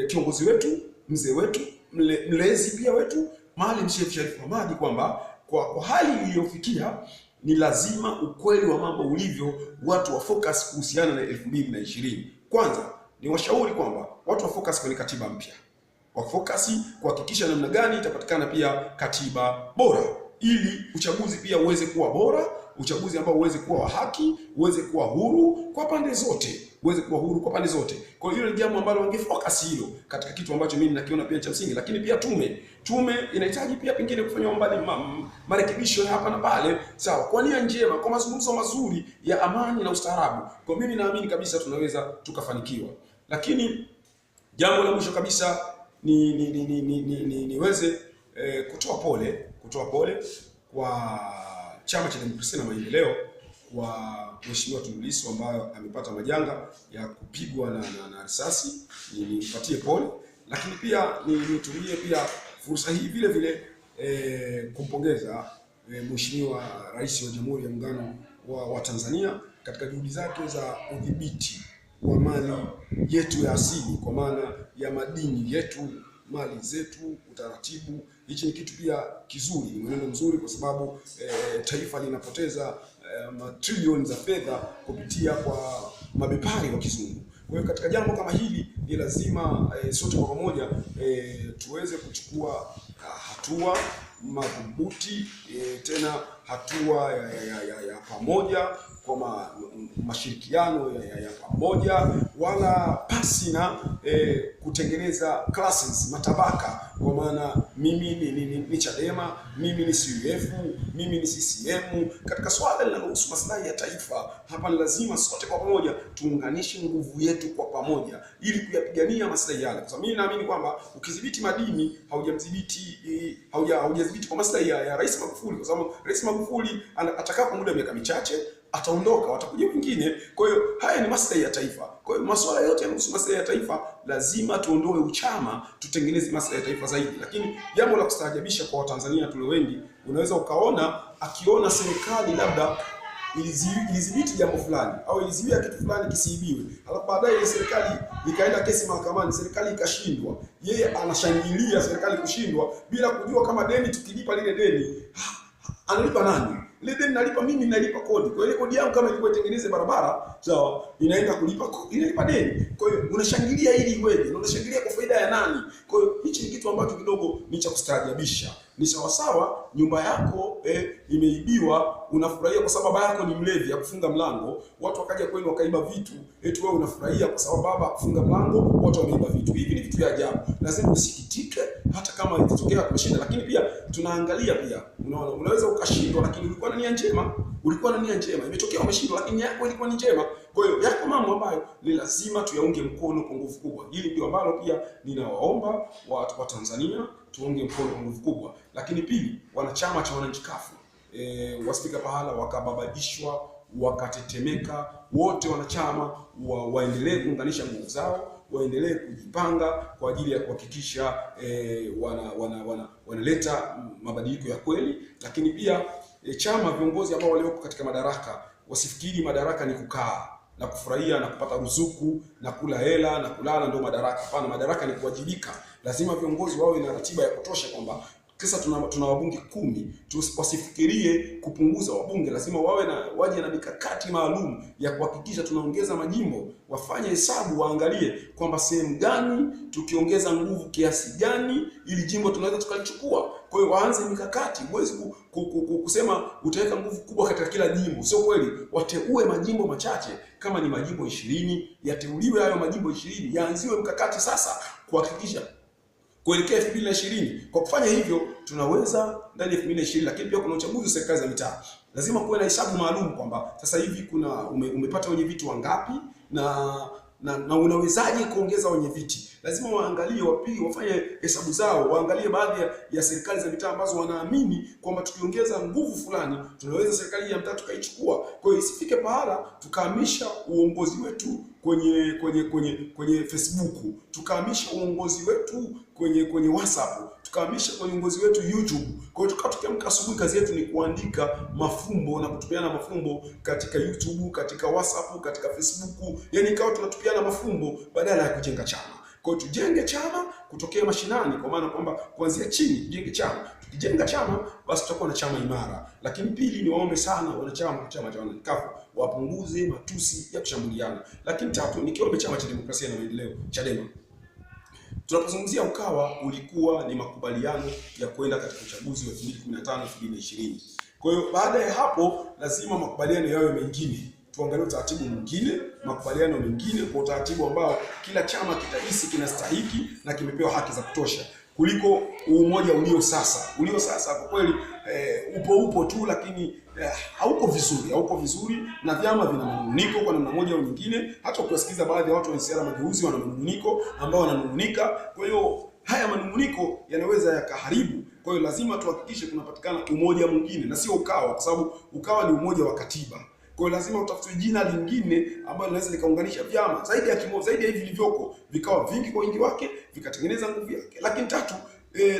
kiongozi wetu, mzee wetu, mlezi pia wetu Maalim Seif Sharif Hamad kwamba kwa hali iliyofikia ni lazima ukweli wa mambo ulivyo watu wa focus kuhusiana na 2020. Kwanza ni washauri kwamba watu wa focus kwenye katiba mpya. Wa focus kuhakikisha namna gani itapatikana pia katiba bora ili uchaguzi pia uweze kuwa bora, uchaguzi ambao uweze kuwa wa haki, uweze kuwa huru kwa pande zote. Kwa hiyo ni jambo ambalo wangefocus hilo katika kitu ambacho mimi nakiona pia cha msingi. Lakini pia tume inahitaji pia pengine kufanywa marekebisho hapa na pale, sawa, kwa nia njema, kwa mazungumzo mazuri ya amani na ustaarabu. Kwa mimi naamini kabisa tunaweza tukafanikiwa. Lakini jambo la mwisho kabisa niweze kutoa pole kwa Chama cha Demokrasia na Maendeleo kwa Mheshimiwa Tundu Lissu ambayo amepata majanga ya kupigwa na risasi. Nipatie pole, lakini pia nitumie pia fursa hii vile kumpongeza Mheshimiwa Rais wa Jamhuri ya Muungano wa Tanzania katika juhudi zake za udhibiti wa mali yetu ya asili, kwa maana ya madini yetu, mali zetu, utaratibu. Hichi ni kitu pia kizuri, ni mwenendo mzuri, kwa sababu taifa linapoteza matrilioni za fedha kupitia kwa mabepari wa kizungu. Kwa hiyo katika jambo kama hili ni lazima sote kwa pamoja tuweze kuchukua hatua madhubuti, tena hatua ya pamoja, kwa mashirikiano ya pamoja, wala pasi na kutengeneza classes, matabaka, kwa maana mimi ni Chadema, mimi ni CUF, mimi ni CCM. Katika swala linalohusu maslahi ya taifa, hapa ni lazima sote kwa pamoja tuunganishe nguvu yetu kwa pamoja ili kuyapigania maslahi yale. Kwa sababu mimi naamini kwamba ukidhibiti madini haujadhibiti kwa maslahi ya Rais Magufuli, kwa sababu Rais Magufuli atakaa kwa muda wa miaka michache, ataondoka, watakuja wengine. Kwa hiyo haya ni maslahi ya taifa. Kwa hiyo masuala yote yanayohusu maslahi ya taifa lazima tuondoe uchama, tutengeneze maslahi ya taifa zaidi. Lakini jambo la kustaajabisha kwa Watanzania tulio wengi, unaweza ukaona akiona serikali labda ilidhibiti jambo fulani au ilizuia kitu fulani kisiibiwe, alafu baadaye ile serikali ikaenda kesi mahakamani, serikali ikashindwa, yeye anashangilia serikali kushindwa bila kujua kama deni tukilipa lile deni analipa nani? Ile deni nalipa mimi, nalipa kodi. Kwa hiyo kodi yangu kama ilikuwa itengeneze barabara, sawa, inaenda kulipa inalipa deni. Kwa hiyo unashangilia ili iweje? Na unashangilia kwa faida ya nani? Kwa hiyo hichi ni kitu ambacho kidogo ni cha kustaajabisha. Ni sawasawa nyumba yako imeibiwa, unafurahia kwa sababu baba yako ni mlevi akufunga mlango, watu wakaja kwenu wakaiba vitu, eti wewe unafurahia kwa sababu baba akufunga mlango, watu wameiba vitu. Hivi ni vitu vya ajabu. Lazima usikitike hata kama ikitokea kushinda, lakini pia tunaangalia pia, unaona, unaweza ukashindwa lakini ulikuwa na nia njema, imetokea umeshindwa lakini yako ilikuwa ni njema. Kwa hiyo yako mambo ambayo ni lazima tuyaunge mkono kwa nguvu kubwa. Hili ndio ambalo pia ninawaomba watu wa Tanzania tuunge mkono kwa nguvu kubwa. Lakini pili, wanachama cha wananchi CUF wasifika pahala wakababadishwa, wakatetemeka. Wote wanachama waendelee kuunganisha nguvu zao, waendelee kujipanga kwa ajili ya kuhakikisha wanaleta mabadiliko ya kweli. Lakini pia chama, viongozi ambao walioko katika madaraka wasifikiri madaraka ni kukaa na kufurahia na kupata ruzuku na kula hela na kulala ndio madaraka. Hapana, madaraka ni kuwajibika. Lazima viongozi wawe na ratiba ya kutosha kwamba sasa tuna wabunge 10, wasifikirie kupunguza wabunge. Lazima waje na mikakati maalum ya kuhakikisha tunaongeza majimbo. Wafanye hesabu, waangalie kwamba sehemu gani tukiongeza nguvu kiasi gani ili jimbo tunaweza tukalichukua. Kwa hiyo waanze mikakati. Huwezi kusema utaweka nguvu kubwa katika kila jimbo, sio kweli. Wateue majimbo machache, kama ni majimbo 20 yateuliwe hayo majimbo 20, yaanziwe mkakati sasa kuhakikisha kuelekea 2020. Kwa kufanya hivyo tunaweza ndani ya 2020. Lakini pia kuna uchaguzi wa serikali za mitaa, lazima kuwe na hesabu maalum kwamba sasa hivi umepata wenye viti wangapi na unawezaje kuongeza wenye viti. Lazima waangalie, wafanye hesabu zao, waangalie baadhi ya serikali za mitaa ambazo wanaamini kwamba tukiongeza nguvu fulani tunaweza serikali ya mtaa tukaichukua. Kwa hiyo isifike pahala tukahamisha uongozi wetu kwenye Facebook, tukahamisha uongozi wetu kwenye WhatsApp, tukahamisha kwenye uongozi wetu YouTube. Kwa hiyo tukiamka asubuhi kazi yetu ni kuandika mafumbo na kutupiana mafumbo katika YouTube, katika WhatsApp, katika Facebook. Yaani ikawa tunatupiana mafumbo badala ya kujenga chama. Kwa hiyo tujenge chama kutokea mashinani, kwa maana kwamba kuanzia chini tujenge chama. Tukijenga chama basi tutakuwa na chama imara. Lakini pili, ni waombe sana wanachama chama cha wananchi CUF wapunguze matusi ya kushambuliana. Lakini tatu, nikiombe chama cha demokrasia na maendeleo Chadema, tunapozungumzia Ukawa ulikuwa ni makubaliano ya kwenda katika uchaguzi wa 2015 2020. Kwa hiyo baada ya hapo lazima makubaliano yawe mengine. Tuangalie utaratibu mwingine, makubaliano mengine kwa utaratibu ambao kila chama kitahisi kinastahiki na kimepewa haki za kutosha, kuliko umoja ulio sasa. Kwa kweli upo tu, lakini hauko vizuri na vyama vina manunguniko kwa namna moja au nyingine. Hata ukiwasikiliza baadhi ya watu wa siasa mageuzi wana manunguniko ambao wananungunika. Kwa hiyo haya manunguniko yanaweza yakaharibu. Kwa hiyo lazima tuhakikishe kunapatikana umoja mwingine na sio Ukawa, kwa sababu Ukawa ni umoja wa katiba. Kwa hiyo lazima utafute jina lingine ambalo linaweza likaunganisha vyama zaidi ya kimoja, zaidi ya hivi vilivyoko, vikawa vingi kwa wingi wake, vikatengeneza nguvu yake. Lakini tatu,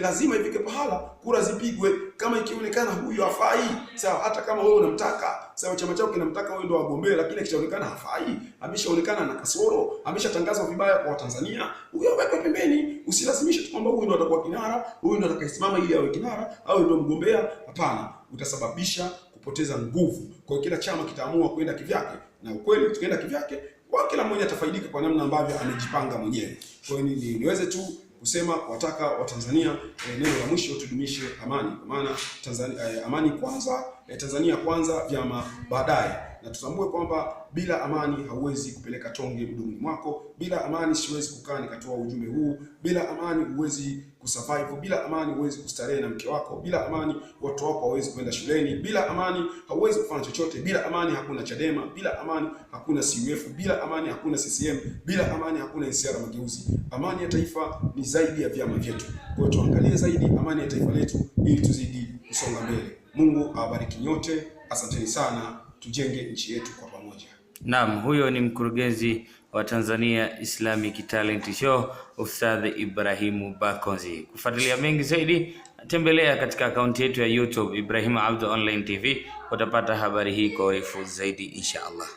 lazima ifike pahala kura zipigwe. Kama ikionekana huyu hafai, sawa, hata kama wewe unamtaka, sawa, chama chako kinamtaka wewe ndio agombee, lakini kitaonekana hafai, ameshaonekana na kasoro, ameshatangazwa vibaya kwa Watanzania, huyo wekwe pembeni. Usilazimishe tu kwamba huyu ndio atakuwa kinara, huyu ndio atakayesimama ili awe kinara au ndio mgombea. Hapana, utasababisha kupoteza nguvu. Kwa hiyo kila chama kitaamua kwenda kivyake, na ukweli tukienda kivyake, kwa kila mmoja atafaidika kwa namna ambavyo amejipanga mwenyewe. Kwa hiyo niweze tu kusema wataka Watanzania, neno la mwisho, tudumishe amani. Kwa maana Tanzania, amani kwanza, Tanzania kwanza, vyama baadaye. Na tutambue kwamba bila amani hauwezi kupeleka tonge mdomoni mwako. Bila amani siwezi kukaa nikatoa ujumbe huu. Bila amani huwezi kusurvive. Bila amani huwezi kustarehe na mke wako. Bila amani watoto wako hawezi kwenda shuleni. Bila amani hauwezi kufanya chochote. Bila amani hakuna Chadema. Bila amani hakuna CUF. Bila amani hakuna CCM. Bila amani hakuna NCCR Mageuzi. Amani ya taifa ni zaidi ya vyama vyetu. Kwa hiyo tuangalie zaidi amani ya taifa letu ili tuzidi kusonga mbele. Mungu awabariki nyote. Asanteni sana. Tujenge nchi yetu kwa pamoja. Naam, huyo ni mkurugenzi wa Tanzania Islamic Talent Show, Ustadh Ibrahimu Bakonzi. Kufuatilia mengi zaidi, tembelea katika akaunti yetu ya YouTube Ibrahim Abdul Online TV, utapata habari hii kwa urefu zaidi insha Allah.